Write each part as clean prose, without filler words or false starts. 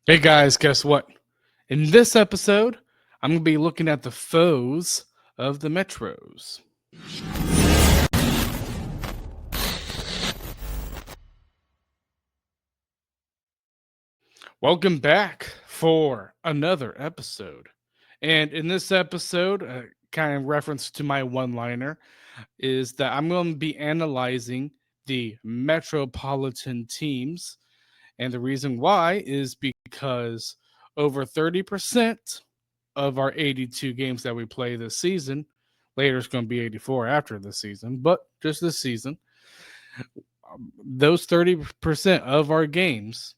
Hey guys, guess what? In this episode, I'm going to be looking at the foes of the Metros. Welcome back for another episode. And in this episode, kind of reference to my one-liner, is that I'm going to be analyzing the Metropolitan teams. And the reason why is because over 30% of our 82 games that we play this season, later it's going to be 84 after this season, but just this season, those 30% of our games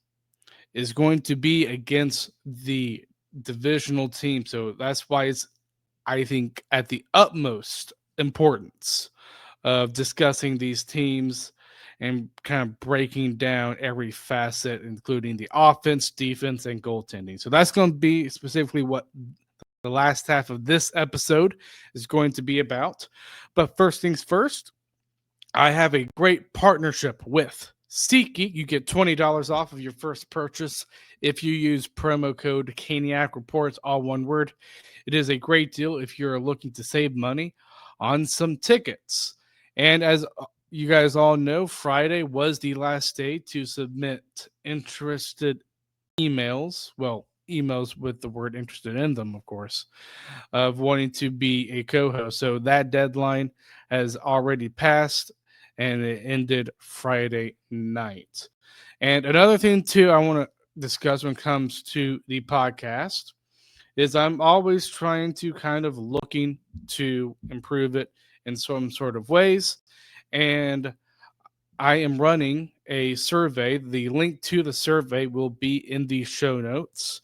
is going to be against the divisional team. So that's why it's, I think, at the utmost importance of discussing these teams and kind of breaking down every facet, including the offense, defense, and goaltending. So that's going to be specifically what the last half of this episode is going to be about. But first things first, I have a great partnership with SeatGeek. You get $20 off of your first purchase if you use promo code Caniac Reports, all one word. It is a great deal if you're looking to save money on some tickets. And as you guys all know, Friday was the last day to submit interested emails. Well, emails with the word interested in them, of course, of wanting to be a co-host. So that deadline has already passed and it ended Friday night. And another thing too I want to discuss when it comes to the podcast is I'm always trying to kind of looking to improve it in some sort of ways. And I am running a survey. The link to the survey will be in the show notes,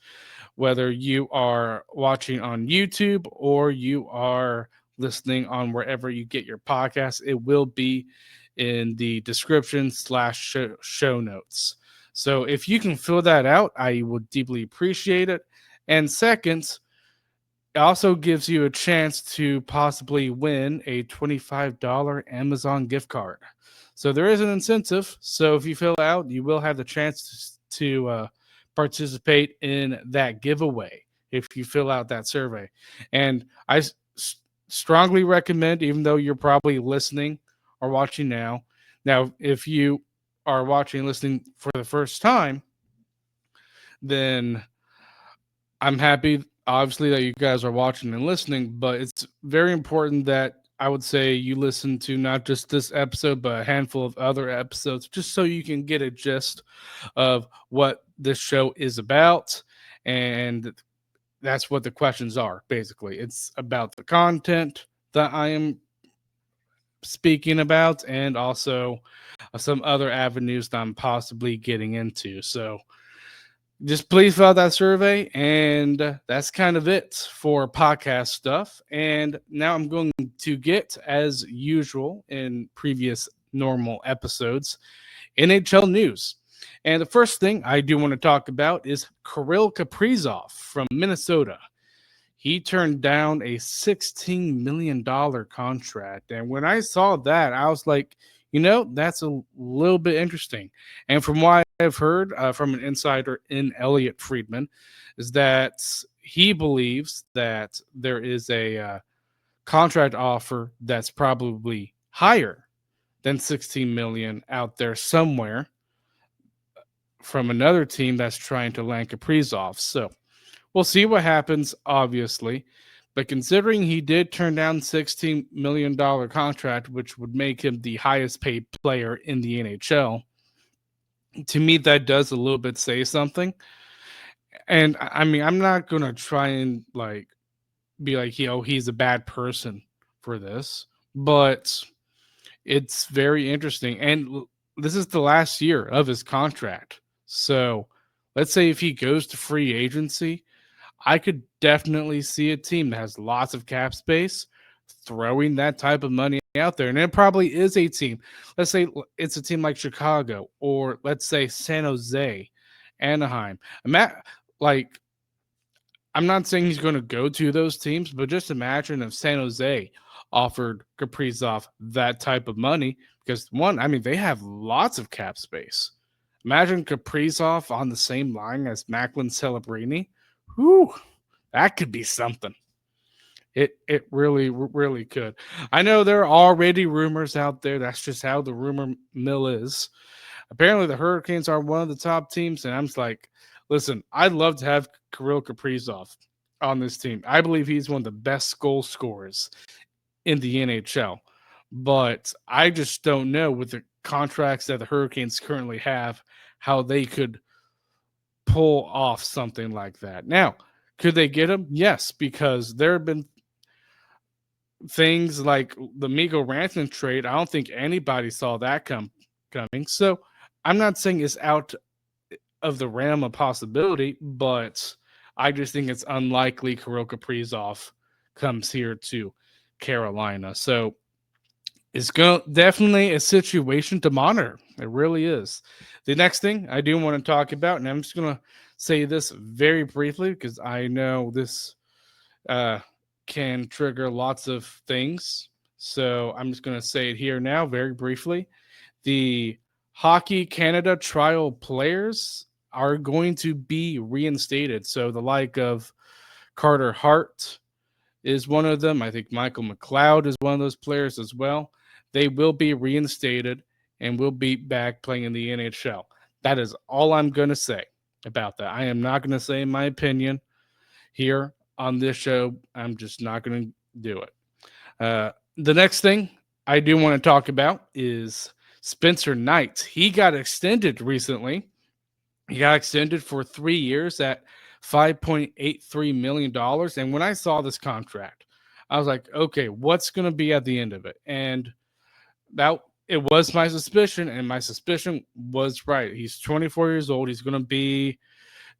whether you are watching on YouTube or you are listening on wherever you get your podcasts. It will be in the description / show notes. So if you can fill that out, I would deeply appreciate it. And second, it also gives you a chance to possibly win a $25 Amazon gift card. So there is an incentive. So if you fill out, you will have the chance to participate in that giveaway if you fill out that survey. And I strongly recommend, even though you're probably listening or watching now, if you are watching and listening for the first time, then I'm happy, obviously, that you guys are watching and listening, but it's very important that I would say you listen to not just this episode, but a handful of other episodes, just so you can get a gist of what this show is about. And that's what the questions are, basically. It's about the content that I am speaking about and also some other avenues that I'm possibly getting into. So, just please fill out that survey, and that's kind of it for podcast stuff. And now I'm going to get, as usual in previous normal episodes, NHL news. And the first thing I do want to talk about is Kirill Kaprizov from Minnesota. He turned down a $16 million contract. And when I saw that, I was like, that's a little bit interesting. And from what I've heard from an insider in Elliot Friedman, is that he believes that there is a contract offer that's probably higher than 16 million out there somewhere from another team that's trying to land Kaprizov. So we'll see what happens, obviously. But considering he did turn down $16 million contract, which would make him the highest paid player in the NHL, to me, that does a little bit say something. And I mean, I'm not going to try and be like, he's a bad person for this, but it's very interesting. And this is the last year of his contract. So let's say if he goes to free agency, I could definitely see a team that has lots of cap space throwing that type of money out there. And it probably is a team. Let's say it's a team like Chicago, or let's say San Jose, Anaheim. I'm not saying he's going to go to those teams, but just imagine if San Jose offered Kaprizov that type of money, because one, I mean, they have lots of cap space. Imagine Kaprizov on the same line as Macklin Celebrini. Whew, that could be something. It really could. I know there are already rumors out there. That's just how the rumor mill is. Apparently, the Hurricanes are one of the top teams, and I'm just like, listen, I'd love to have Kirill Kaprizov on this team. I believe he's one of the best goal scorers in the NHL, but I just don't know with the contracts that the Hurricanes currently have how they could pull off something like that. Now, could they get him? Yes, because there have been things like the Migo Rantanen trade. I don't think anybody saw that coming. So I'm not saying it's out of the realm of possibility, but I just think it's unlikely Kirill Kaprizov comes here to Carolina. So it's definitely a situation to monitor. It really is. The next thing I do want to talk about, and I'm just going to say this very briefly because I know this can trigger lots of things. So I'm just going to say it here now very briefly. The Hockey Canada trial players are going to be reinstated. So the like of Carter Hart is one of them. I think Michael McLeod is one of those players as well. They will be reinstated and will be back playing in the NHL. That is all I'm going to say about that. I am not going to say my opinion here on this show. I'm just not going to do it. The next thing I do want to talk about is Spencer Knight. He got extended recently. He got extended for 3 years at $5.83 million. And when I saw this contract, I was like, okay, what's going to be at the end of it? And that it was my suspicion, and my suspicion was right. He's 24 years old. He's going to be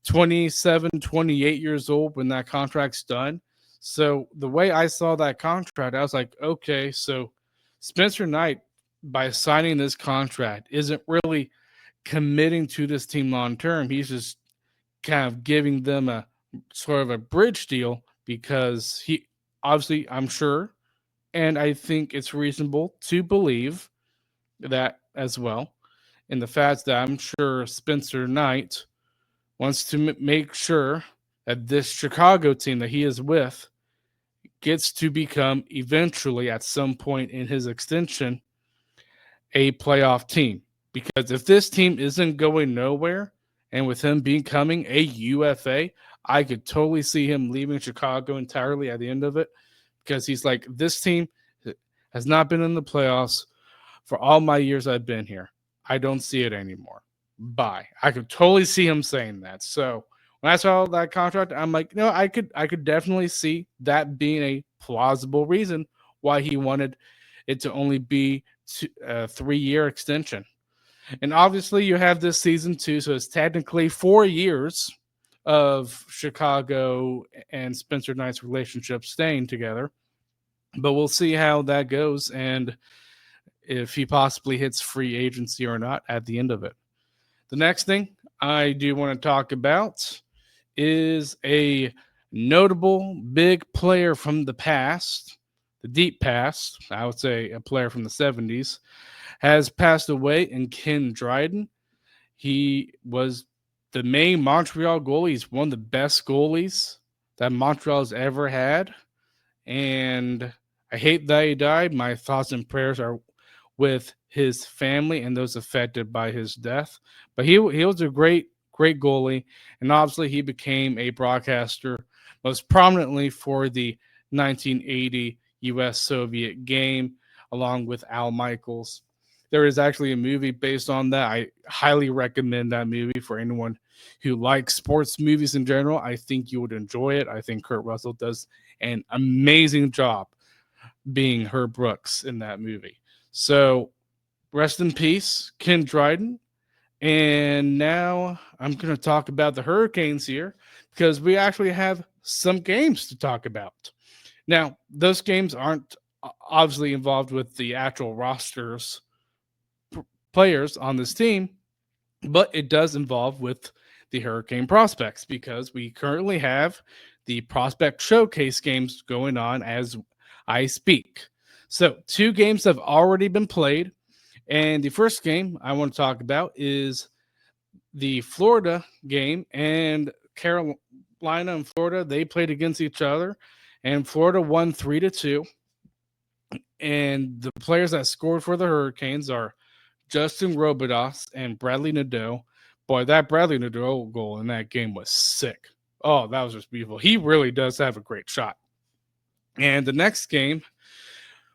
27, 28 years old when that contract's done. So the way I saw that contract, I was like, okay, so Spencer Knight, by signing this contract, isn't really committing to this team long term. He's just kind of giving them a sort of a bridge deal because he obviously, I'm sure, and I think it's reasonable to believe that as well. In the fact that I'm sure Spencer Knight wants to make sure that this Chicago team that he is with gets to become eventually at some point in his extension a playoff team. Because if this team isn't going nowhere, and with him becoming a UFA, I could totally see him leaving Chicago entirely at the end of it. Because he's like, this team has not been in the playoffs for all my years I've been here. I don't see it anymore. Bye. I could totally see him saying that. So when I saw that contract, I'm like, no, I could definitely see that being a plausible reason why he wanted it to only be a 3-year extension. And obviously, you have this season too, so it's technically 4 years of Chicago and Spencer Knight's relationship staying together. But we'll see how that goes and if he possibly hits free agency or not at the end of it. The next thing I do want to talk about is a notable big player from the past, the deep past. I would say a player from the 70s has passed away in Ken Dryden. He was the main Montreal goalie. He's one of the best goalies that Montreal has ever had. And I hate that he died. My thoughts and prayers are with his family and those affected by his death. But he was a great goalie. And obviously he became a broadcaster, most prominently for the 1980 U.S.-Soviet game, along with Al Michaels. There is actually a movie based on that. I highly recommend that movie for anyone who likes sports movies in general. I think you would enjoy it. I think Kurt Russell does an amazing job being Herb Brooks in that movie. So rest in peace, Ken Dryden. And now I'm going to talk about the Hurricanes here because we actually have some games to talk about. Now, those games aren't obviously involved with the actual rosters players on this team, but it does involve with the Hurricane prospects because we currently have the prospect showcase games going on as I speak. So 2 games have already been played, and the first game I want to talk about is the Florida game, and Carolina and Florida, they played against each other, and Florida won 3-2. And the players that scored for the Hurricanes are Justin Robidas and Bradley Nadeau. Boy, that Bradley Nadeau goal in that game was sick. Oh, that was just beautiful. He really does have a great shot. And the next game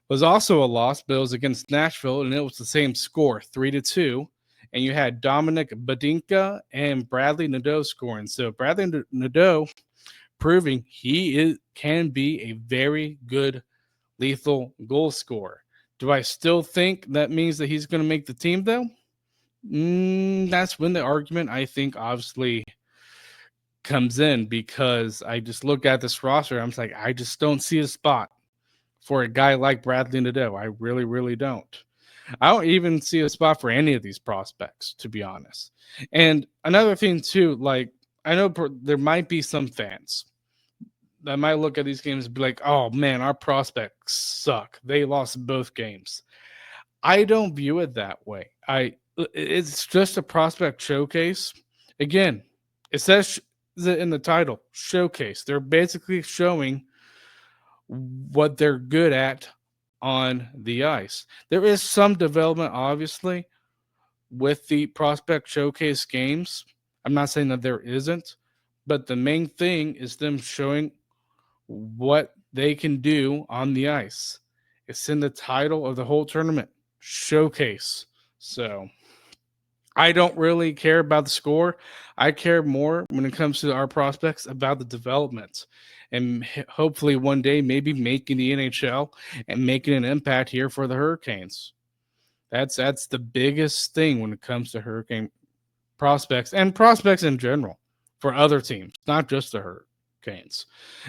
was also a loss, but it was against Nashville, and it was the same score, 3-2. And you had Dominic Badinka and Bradley Nadeau scoring. So Bradley Nadeau proving can be a very good lethal goal scorer. Do I still think that means that he's going to make the team, though? That's when the argument, I think, obviously comes in, because I just look at this roster. I'm like, I just don't see a spot for a guy like Bradley Nadeau. I really, really don't. I don't even see a spot for any of these prospects, to be honest. And another thing, too, like, I know there might be some fans that might look at these games and be like, oh, man, our prospects suck. They lost both games. I don't view it that way. It's just a prospect showcase. Again, it says in the title, showcase. They're basically showing what they're good at on the ice. There is some development, obviously, with the prospect showcase games. I'm not saying that there isn't, but the main thing is them showing what they can do on the ice. It's in the title of the whole tournament, showcase. So I don't really care about the score. I care more when it comes to our prospects about the development, and hopefully one day maybe making the NHL and making an impact here for the Hurricanes. That's the biggest thing when it comes to Hurricane prospects and prospects in general for other teams, not just the Hurricanes.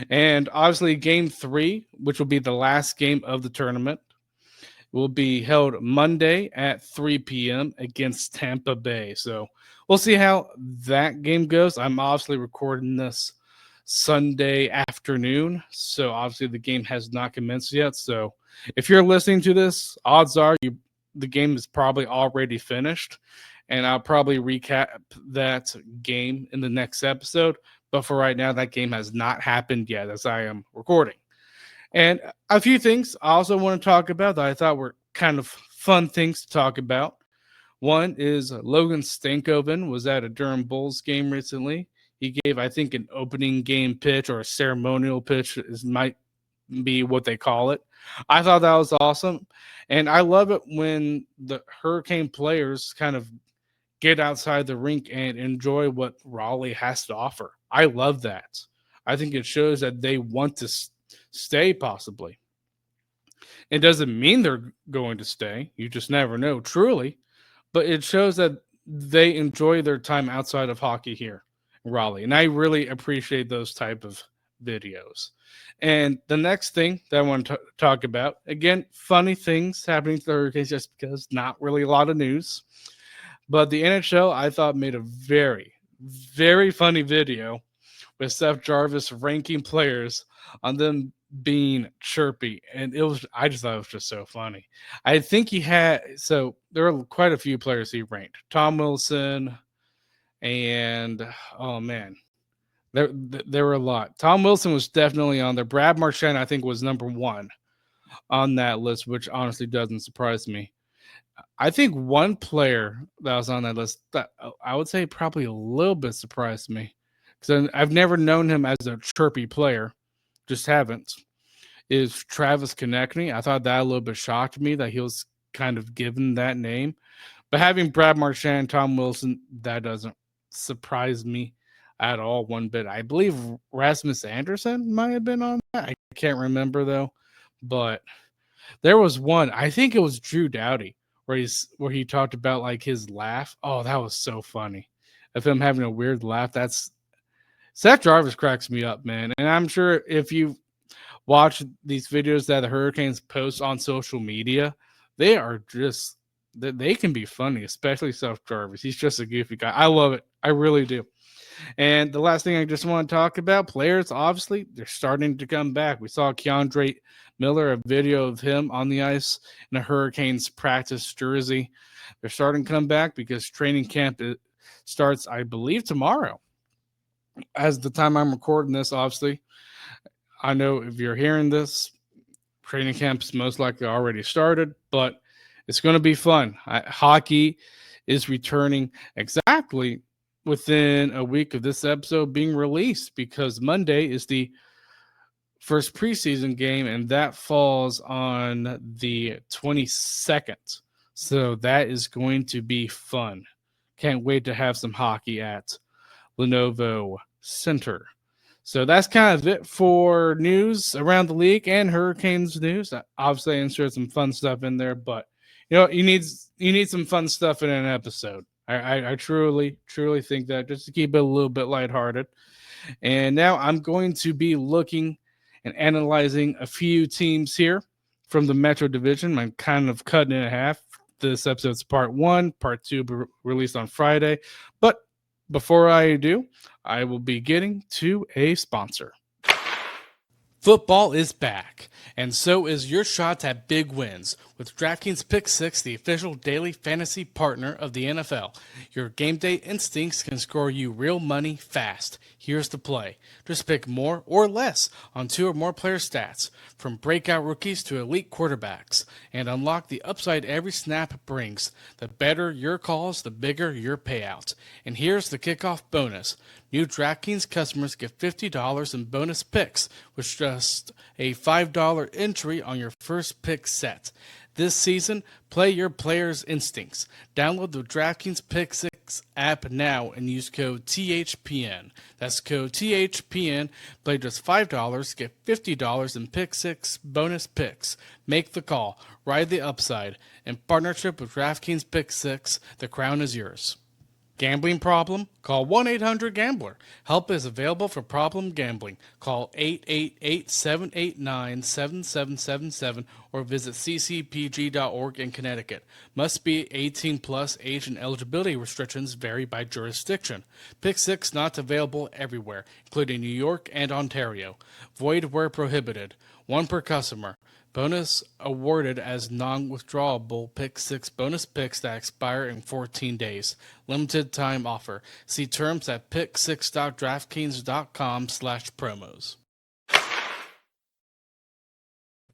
And obviously game 3, which will be the last game of the tournament, will be held Monday at 3 p.m. against Tampa Bay. So we'll see how that game goes. I'm obviously recording this Sunday afternoon, so obviously the game has not commenced yet. So if you're listening to this, odds are the game is probably already finished, and I'll probably recap that game in the next episode. But for right now, that game has not happened yet as I am recording. And a few things I also want to talk about that I thought were kind of fun things to talk about. One is Logan Stankoven was at a Durham Bulls game recently. He gave, I think, an opening game pitch, or a ceremonial pitch might be what they call it. I thought that was awesome. And I love it when the Hurricane players kind of get outside the rink and enjoy what Raleigh has to offer. I love that. I think it shows that they want to stay, possibly. It doesn't mean they're going to stay. You just never know, truly. But it shows that they enjoy their time outside of hockey here in Raleigh. And I really appreciate those type of videos. And the next thing that I want to talk about, again, funny things happening to the Hurricanes just because not really a lot of news. But the NHL, I thought, made a very, very funny video with Seth Jarvis ranking players on them being chirpy. And I just thought it was just so funny. I think so there were quite a few players he ranked. Tom Wilson and, oh man, there were a lot. Tom Wilson was definitely on there. Brad Marchand, I think, was number 1 on that list, which honestly doesn't surprise me. I think one player that was on that list that I would say probably a little bit surprised me, because I've never known him as a chirpy player, just haven't, is Travis Konechny. I thought that a little bit shocked me that he was kind of given that name. But having Brad Marchand and Tom Wilson, that doesn't surprise me at all one bit. I believe Rasmus Anderson might have been on that. I can't remember, though. But there was one, I think it was Drew Doughty, where he talked about like his laugh. Oh, that was so funny. Of him having a weird laugh. Seth Jarvis cracks me up, man. And I'm sure if you watch these videos that the Hurricanes post on social media, they can be funny, especially Seth Jarvis. He's just a goofy guy. I love it. I really do. And the last thing I just want to talk about, players, obviously, they're starting to come back. We saw Keandre Miller, a video of him on the ice in a Hurricanes practice jersey. They're starting to come back because training camp starts, I believe, tomorrow. As the time I'm recording this, obviously, I know if you're hearing this, training camp's most likely already started, but it's going to be fun. Hockey is returning exactly within a week of this episode being released because Monday is the first preseason game, and that falls on the 22nd. So that is going to be fun. Can't wait to have some hockey at Lenovo Center. So that's kind of it for news around the league and Hurricanes news. Obviously, I inserted some fun stuff in there, but you need some fun stuff in an episode. I truly think that, just to keep it a little bit lighthearted. And now I'm going to be looking and analyzing a few teams here from the Metro Division. I'm kind of cutting it in half. This episode's part 1, part 2 released on Friday. But before I do, I will be getting to a sponsor. Football is back, and so is your shot at big wins with DraftKings Pick 6, the official daily fantasy partner of the NFL. Your game day instincts can score you real money fast. Here's the play. Just pick more or less on 2 or more player stats, from breakout rookies to elite quarterbacks, and unlock the upside every snap brings. The better your calls, the bigger your payout. And here's the kickoff bonus. New DraftKings customers get $50 in bonus picks, with just a $5 entry on your first pick set. This season, play your players' instincts. Download the DraftKings Pick 6 app now and use code THPN. That's code THPN. Play just $5, get $50 in Pick 6 bonus picks. Make the call, ride the upside. In partnership with DraftKings Pick 6, the crown is yours. Gambling problem? Call 1-800-GAMBLER. Help is available for problem gambling. Call 888-789-7777 or visit ccpg.org in Connecticut. Must be 18 plus. Age and eligibility restrictions vary by jurisdiction. Pick 6 not available everywhere, including New York and Ontario. Void where prohibited. 1 per customer. Bonus awarded as non-withdrawable Pick 6 bonus picks that expire in 14 days. Limited time offer. See terms at pick6.draftkings.com/promos.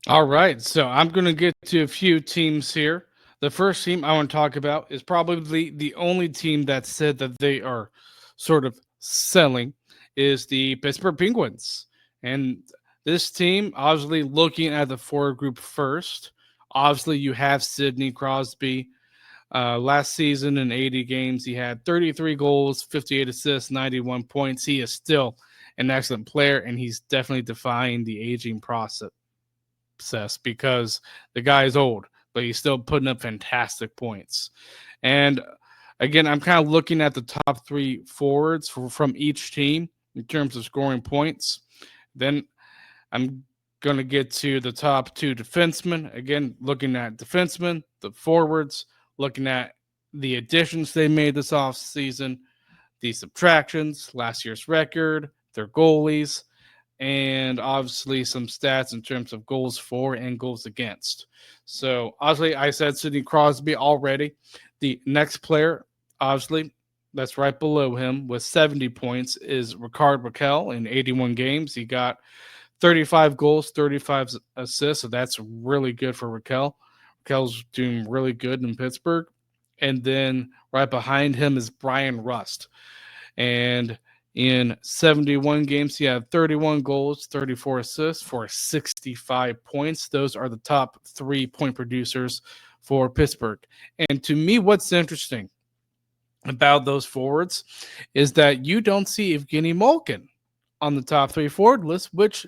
All right, so I'm going to get to a few teams here. The first team I want to talk about is probably the only team that said that they are sort of selling, is the Pittsburgh Penguins. And this team, obviously looking at the forward group first, obviously you have Sidney Crosby. Last season in 80 games, he had 33 goals, 58 assists, 91 points. He is still an excellent player, and he's definitely defying the aging process because the guy is old, but he's still putting up fantastic points. And again, I'm kind of looking at the top 3 forwards from each team in terms of scoring points. Then I'm going to get to the top 2 defensemen. Again, looking at defensemen, the forwards, looking at the additions they made this offseason, the subtractions, last year's record, their goalies, and obviously some stats in terms of goals for and goals against. So obviously I said Sidney Crosby already. The next player, obviously, that's right below him with 70 points is Rickard Rakell in 81 games. He got 35 goals, 35 assists, so that's really good for Rakell. Rakell's doing really good in Pittsburgh. And then right behind him is Brian Rust. And in 71 games, he had 31 goals, 34 assists for 65 points. Those are the top 3 point producers for Pittsburgh. And to me, what's interesting about those forwards is that you don't see Evgeny Malkin on the top 3 forward list, which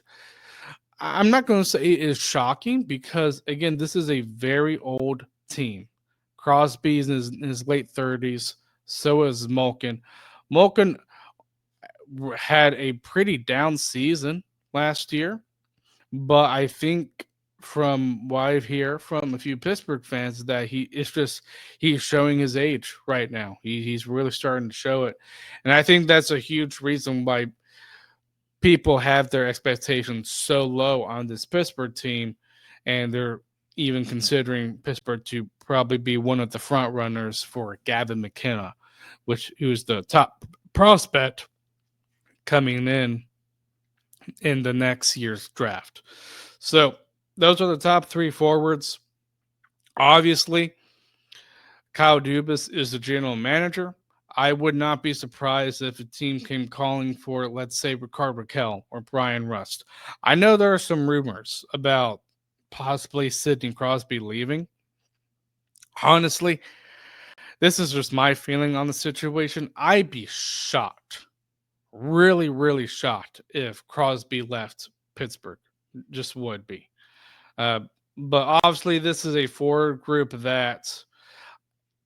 I'm not going to say is shocking because, again, this is a very old team. Crosby's in his late 30s. So is Malkin. Malkin had a pretty down season last year, but I think from what I hear from a few Pittsburgh fans that he's showing his age right now. He's really starting to show it. And I think that's a huge reason why people have their expectations so low on this Pittsburgh team, and they're even considering Pittsburgh to probably be one of the front runners for Gavin McKenna. who's the top prospect coming in the next year's draft. So those are the top three forwards. Obviously, Kyle Dubas is the general manager. I would not be surprised if a team came calling for, let's say, Ricard Raquel or Brian Rust. I know there are some rumors about possibly Sidney Crosby leaving. Honestly, this is just my feeling on the situation. I'd be shocked, really, really shocked if Crosby left Pittsburgh. Just would be. Uh, but obviously, this is a forward group that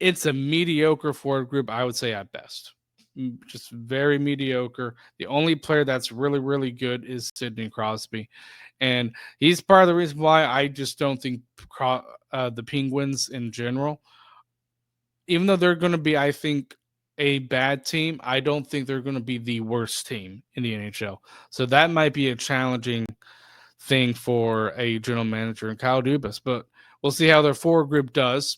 it's a mediocre forward group, I would say at best. Just very mediocre. The only player that's really, really good is Sidney Crosby. And he's part of the reason why I just don't think the Penguins in general, even though they're going to be, I think, a bad team, I don't think they're going to be the worst team in the NHL. So that might be a challenging thing for a general manager in Kyle Dubas. But we'll see how their forward group does.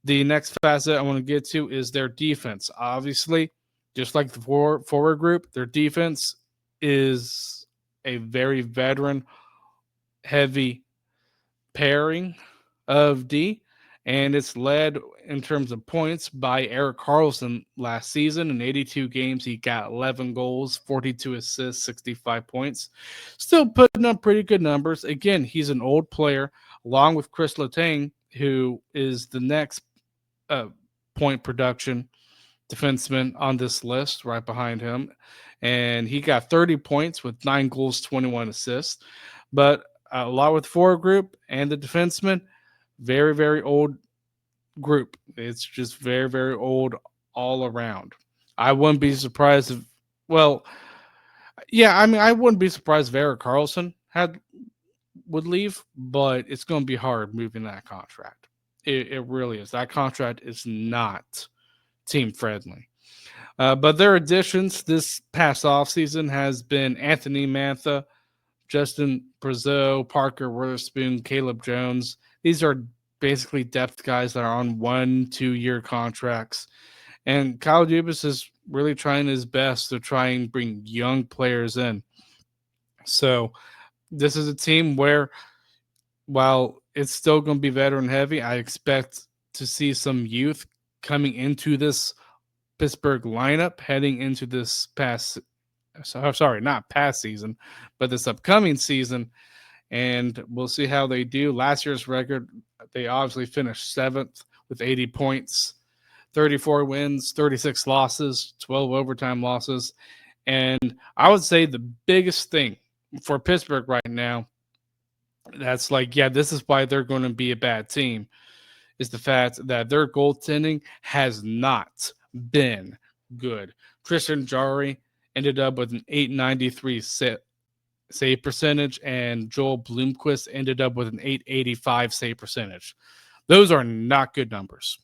The next facet I want to get to is their defense. Obviously, just like the forward group, their defense is a very veteran heavy pairing of D, and it's led in terms of points by Erik Karlsson last season. In 82 games, he got 11 goals, 42 assists, 65 points. Still putting up pretty good numbers. Again, he's an old player, along with Chris Letang, who is the next point production defenseman on this list right behind him. And he got 30 points with 9 goals, 21 assists. But a lot with the forward group and the defenseman, very, very old group. It's just very, very old all around. I wouldn't be surprised if, well, yeah, I mean, I wouldn't be surprised if Erik Karlsson would leave, but it's going to be hard moving that contract. It really is. That contract is not team friendly. But their additions this past offseason has been Anthony Mantha, Justin Brazeau, Parker Witherspoon, Caleb Jones. These are basically depth guys that are on 1-2 year contracts. And Kyle Dubas is really trying his best to try and bring young players in. So this is a team where, while it's still going to be veteran heavy, I expect to see some youth coming into this Pittsburgh lineup heading into this not past season, but this upcoming season. And we'll see how they do. Last year's record, they obviously finished 7th with 80 points, 34 wins, 36 losses, 12 overtime losses. And I would say the biggest thing for Pittsburgh right now, that's like, yeah, this is why they're going to be a bad team, is the fact that their goaltending has not been good. Tristan Jarry ended up with an 893 save percentage, and Joel Bloomquist ended up with an 885 save percentage. Those are not good numbers.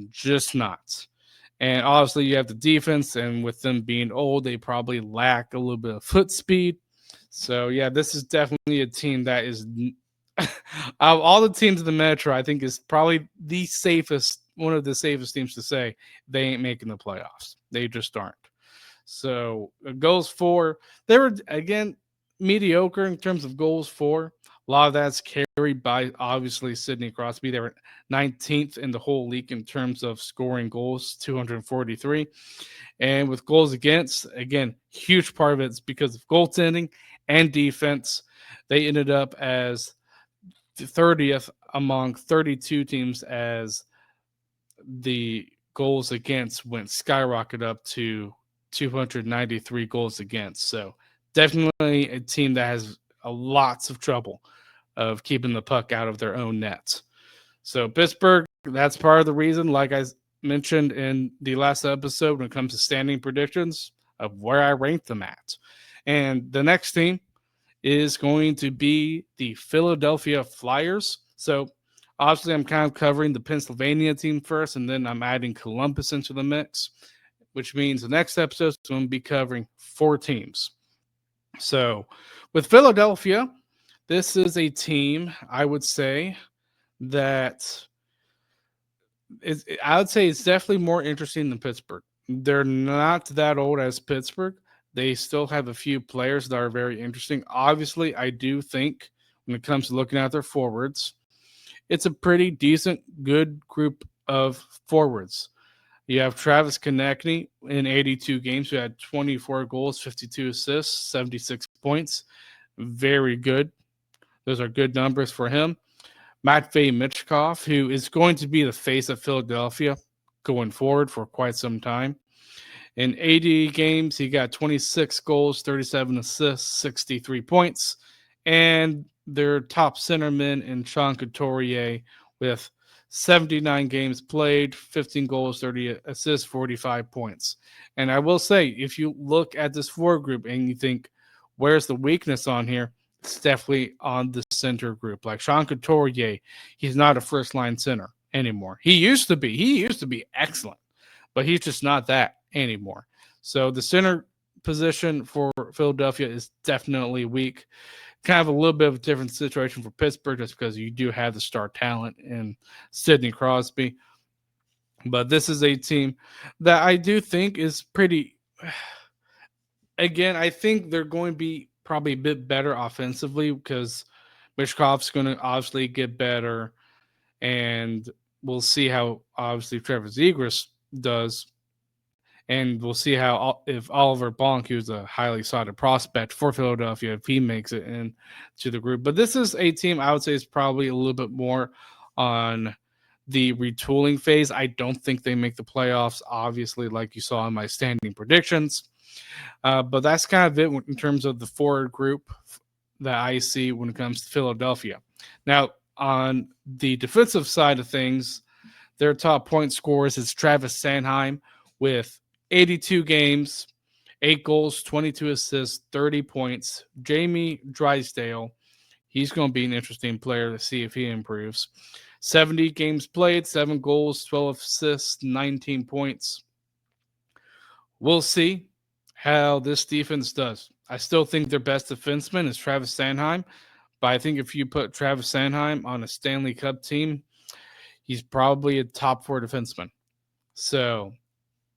Just not. And obviously, you have the defense, and with them being old, they probably lack a little bit of foot speed. So, yeah, this is definitely a team that is, of all the teams in the Metro, I think is probably the safest, one of the safest teams to say they ain't making the playoffs. They just aren't. So, goals for, they were, again, mediocre in terms of goals for. A lot of that's carried by, obviously, Sidney Crosby. They were 19th in the whole league in terms of scoring goals, 243. And with goals against, again, huge part of it's because of goaltending and defense. They ended up as the 30th among 32 teams, as the goals against went skyrocket up to 293 goals against. So definitely a team that has lots of trouble of keeping the puck out of their own nets. So Pittsburgh, that's part of the reason, like I mentioned in the last episode, when it comes to standing predictions of where I rank them at. And the next team is going to be the Philadelphia Flyers. So obviously I'm kind of covering the Pennsylvania team first, and then I'm adding Columbus into the mix, which means the next episode is going to be covering 4 teams. So with Philadelphia, this is a team, I would say, that I would say it's definitely more interesting than Pittsburgh. They're not that old as Pittsburgh. They still have a few players that are very interesting. Obviously, I do think when it comes to looking at their forwards, it's a pretty decent, good group of forwards. You have Travis Konechny in 82 games who had 24 goals, 52 assists, 76 points. Very good. Those are good numbers for him. Matvey Michkov, who is going to be the face of Philadelphia going forward for quite some time. In 80 games, he got 26 goals, 37 assists, 63 points. And their top centerman in Sean Couturier with 79 games played, 15 goals, 30 assists, 45 points. And I will say, if you look at this forward group and you think, where's the weakness on here? It's definitely on the center group. Like Sean Couturier, he's not a first line center anymore. He used to be. He used to be excellent, but he's just not that anymore. So the center position for Philadelphia is definitely weak. Kind of a little bit of a different situation for Pittsburgh just because you do have the star talent in Sidney Crosby. But this is a team that I do think is pretty. Again, I think they're going to be probably a bit better offensively because Mishkov's going to obviously get better, and we'll see how obviously Trevor Zegras does, and we'll see how if Oliver Bonk, who's a highly sought prospect for Philadelphia, if he makes it into the group. But this is a team I would say is probably a little bit more on the retooling phase. I don't think they make the playoffs, obviously, like you saw in my standing predictions. But that's kind of it in terms of the forward group that I see when it comes to Philadelphia. Now, on the defensive side of things, their top point scorers is Travis Sanheim with 82 games, 8 goals, 22 assists, 30 points. Jamie Drysdale, he's going to be an interesting player to see if he improves. 70 games played, 7 goals, 12 assists, 19 points. We'll see how this defense does. I still think their best defenseman is Travis Sanheim, but I think if you put Travis Sanheim on a Stanley Cup team, he's probably a top 4 defenseman. So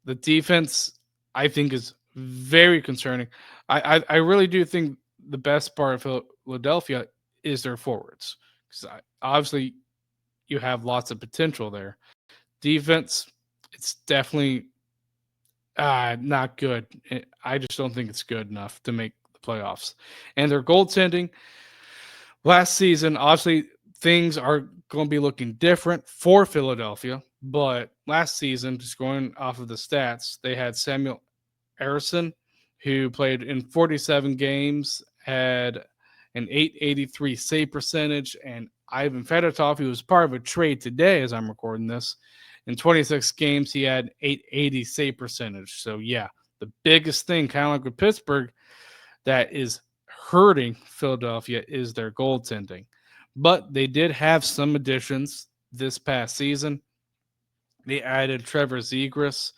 the defense, I think, is very concerning. I really do think the best part of Philadelphia is their forwards. Because obviously you have lots of potential there. Defense, it's definitely not good. I just don't think it's good enough to make the playoffs. And their goaltending, last season, obviously things are going to be looking different for Philadelphia. But last season, just going off of the stats, they had Samuel Ersson, who played in 47 games, had an 883 save percentage, and Ivan Fedotov, who was part of a trade today as I'm recording this, in 26 games, he had 880 save percentage. So, yeah, the biggest thing, kind of like with Pittsburgh, that is hurting Philadelphia is their goaltending. But they did have some additions this past season. They added Trevor Zegras,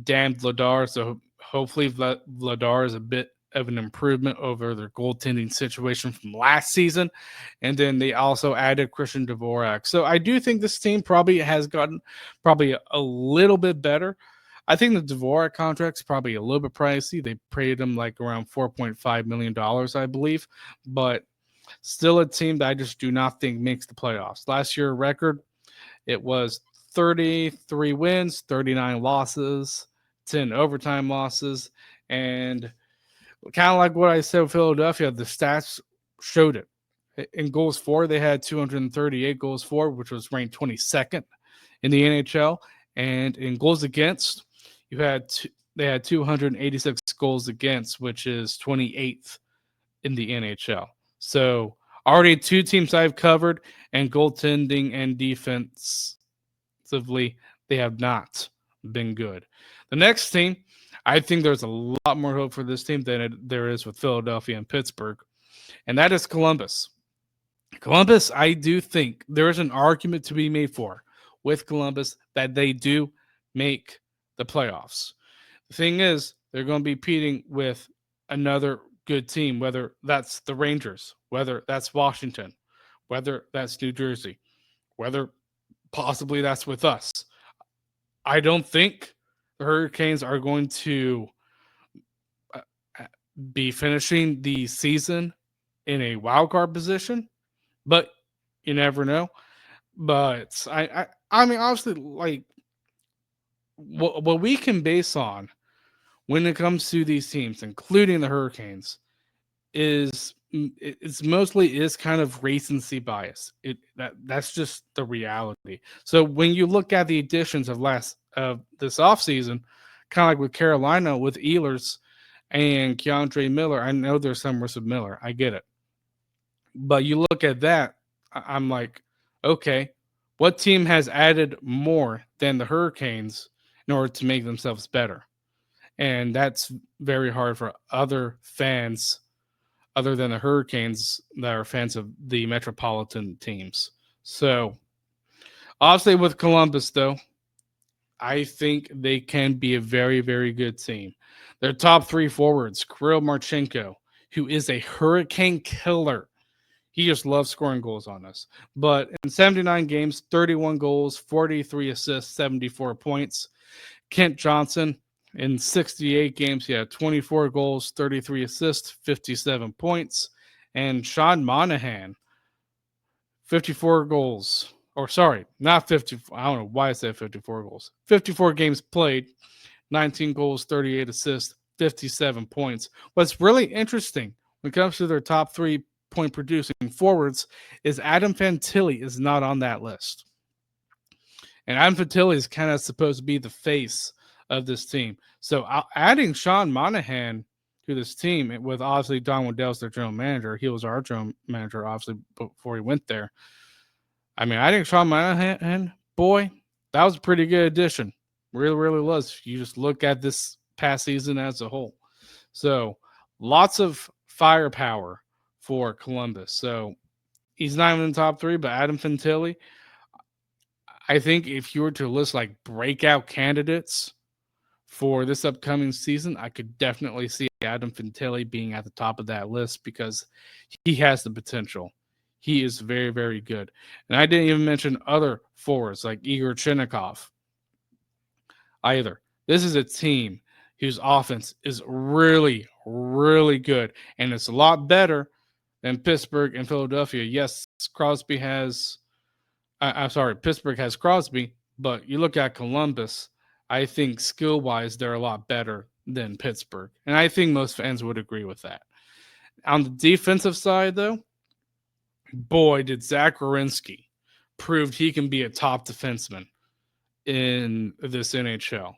Dan Vladar, so hopefully Vladar is a bit of an improvement over their goaltending situation from last season. And then they also added Christian Dvorak. So I do think this team probably has gotten probably a little bit better. I think the Dvorak contract's probably a little bit pricey. They paid him like around $4.5 million, I believe. But still a team that I just do not think makes the playoffs. Last year record, it was 33 wins, 39 losses, 10 overtime losses, and kind of like what I said with Philadelphia, the stats showed it. In goals for, they had 238 goals for, which was ranked 22nd in the NHL, and in goals against, they had 286 goals against, which is 28th in the NHL. So already 2 teams I've covered, and goaltending and defensively, they have not been good. The next team, I think there's a lot more hope for this team than there is with Philadelphia and Pittsburgh, and that is Columbus. Columbus, I do think there is an argument to be made for with Columbus that they do make the playoffs. The thing is, they're going to be competing with another good team, whether that's the Rangers, whether that's Washington, whether that's New Jersey, whether possibly that's with us. I don't think the Hurricanes are going to uh, be finishing the season in a wild card position, but you never know. But I mean, obviously, like what we can base on when it comes to these teams, including the Hurricanes, it's mostly is kind of recency bias. That's just the reality. So when you look at the additions of this offseason, kind of like with Carolina with Ehlers and Keandre Miller, I know there's some risk of Miller. I get it. But you look at that, I'm like, okay, what team has added more than the Hurricanes in order to make themselves better? And that's very hard for other fans other than the Hurricanes that are fans of the Metropolitan teams. So, obviously, with Columbus, though, I think they can be a very, very good team. Their top three forwards, Kirill Marchenko, who is a Hurricane killer. He just loves scoring goals on us. But in 79 games, 31 goals, 43 assists, 74 points. Kent Johnson, in 68 games, he had 24 goals, 33 assists, 57 points. And Sean Monahan, 54 goals. Or sorry, not 50. I don't know why I said 54 goals. 54 games played, 19 goals, 38 assists, 57 points. What's really interesting when it comes to their top 3-point producing forwards is Adam Fantilli is not on that list. And Adam Fantilli is kind of supposed to be the face of this team. So adding Sean Monahan to this team with obviously Don Waddell's their general manager. He was our general manager, obviously, before he went there. I mean, I think Sean Monahan, boy, that was a pretty good addition. Really, really was. If you just look at this past season as a whole. So lots of firepower for Columbus. So he's not even in the top three, but Adam Fantilli, I think if you were to list like breakout candidates for this upcoming season, I could definitely see Adam Fantilli being at the top of that list because he has the potential. He is very, very good. And I didn't even mention other forwards like Igor Chinnikov either. This is a team whose offense is really, really good. And it's a lot better than Pittsburgh and Philadelphia. Yes, Crosby has Pittsburgh has Crosby, but you look at Columbus, I think skill-wise, they're a lot better than Pittsburgh. And I think most fans would agree with that. On the defensive side, though, boy, did Zach Werenski prove he can be a top defenseman in this NHL.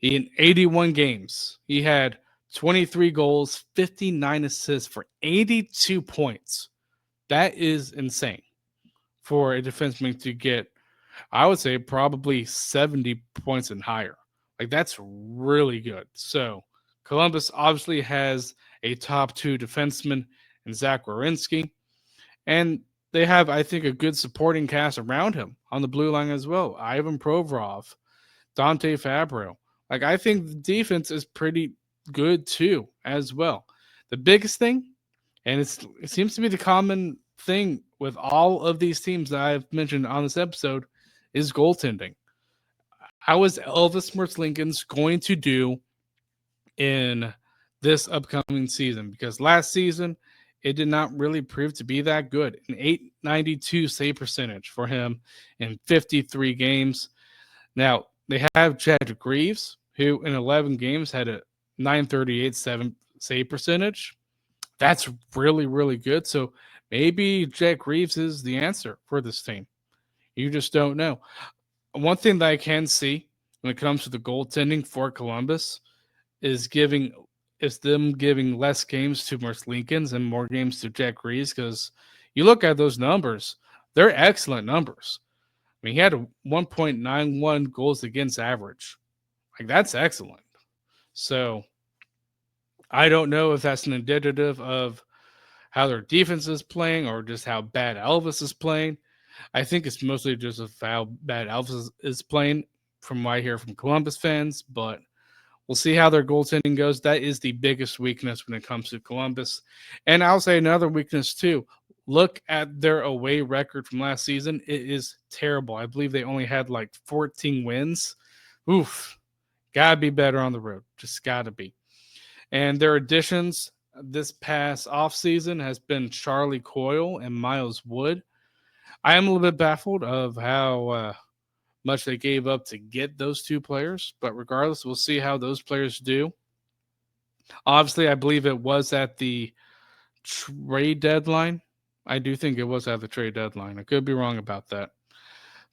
In 81 games, he had 23 goals, 59 assists for 82 points. That is insane for a defenseman to get, I would say, probably 70 points and higher. Like, that's really good. So, Columbus obviously has a top two defenseman in Zach Werenski. And they have, I think, a good supporting cast around him on the blue line as well. Ivan Provorov, Dante Fabro. Like, I think the defense is pretty good too, as well. The biggest thing, and it seems to be the common thing with all of these teams that I've mentioned on this episode, is goaltending. How is Elvis Merzlikins going to do in this upcoming season? Because last season, it did not really prove to be that good. An .892 save percentage for him in 53 games. Now, they have Jack Greaves, who in 11 games had a .938 save percentage. That's really, really good. So maybe Jack Greaves is the answer for this team. You just don't know. One thing that I can see when it comes to the goaltending for Columbus is them giving less games to Merzlikins and more games to Jack Greaves, because you look at those numbers, they're excellent numbers. I mean, he had a 1.91 goals against average. Like, that's excellent. So I don't know if that's an indicative of how their defense is playing or just how bad Elvis is playing. I think it's mostly just of how bad Elvis is playing from what I hear from Columbus fans, but we'll see how their goaltending goes. That is the biggest weakness when it comes to Columbus. And I'll say another weakness too. look at their away record from last season. It is terrible. I believe they only had like 14 wins. Oof. Gotta be better on the road. Just gotta be. And their additions this past offseason has been Charlie Coyle and Miles Wood. I am a little bit baffled of how much they gave up to get those two players, but regardless, we'll see how those players do. Obviously, I believe it was at the trade deadline. I do think it was at the trade deadline. I could be wrong about that.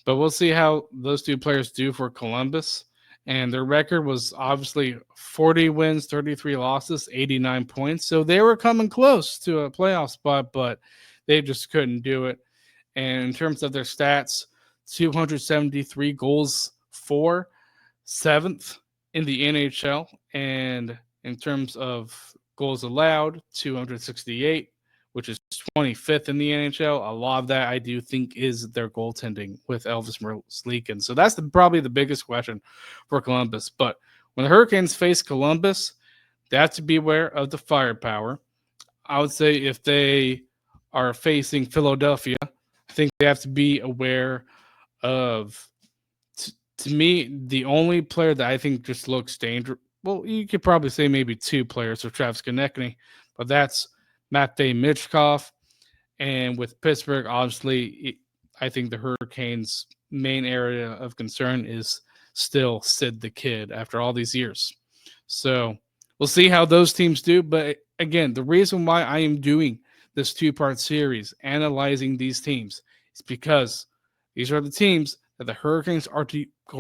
But we'll see how those two players do for Columbus. And their record was obviously 40 wins, 33 losses, 89 points. So they were coming close to a playoff spot, but they just couldn't do it. And in terms of their stats, 273 goals for, seventh in the NHL. And in terms of goals allowed, 268, which is 25th in the NHL. A lot of that I do think is their goaltending with Elvis Merzlikins. So that's probably the biggest question for Columbus. But when the Hurricanes face Columbus, they have to beware of the firepower. I would say if they are facing Philadelphia, I think they have to be aware of, to me, the only player that I think just looks dangerous. Well, you could probably say maybe two players, so Travis Konechny, but that's Matvei Michkov. And with Pittsburgh, obviously, I think the Hurricanes' main area of concern is still Sid the Kid after all these years. So we'll see how those teams do. But again, the reason why I am doing this two-part series, analyzing these teams, is because these are the teams that the Hurricanes are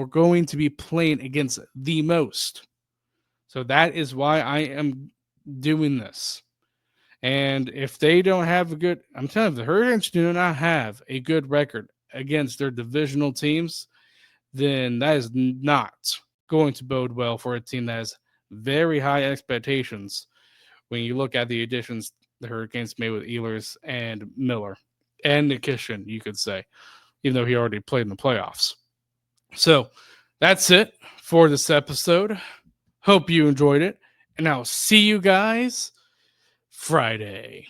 going to be playing against the most. So that is why I am doing this. And if they don't have a good, I'm telling you, the Hurricanes do not have a good record against their divisional teams, then that is not going to bode well for a team that has very high expectations when you look at the additions the Hurricanes made with Ehlers and Miller and Nikishin, you could say, even though he already played in the playoffs. So that's it for this episode. Hope you enjoyed it, and I'll see you guys Friday.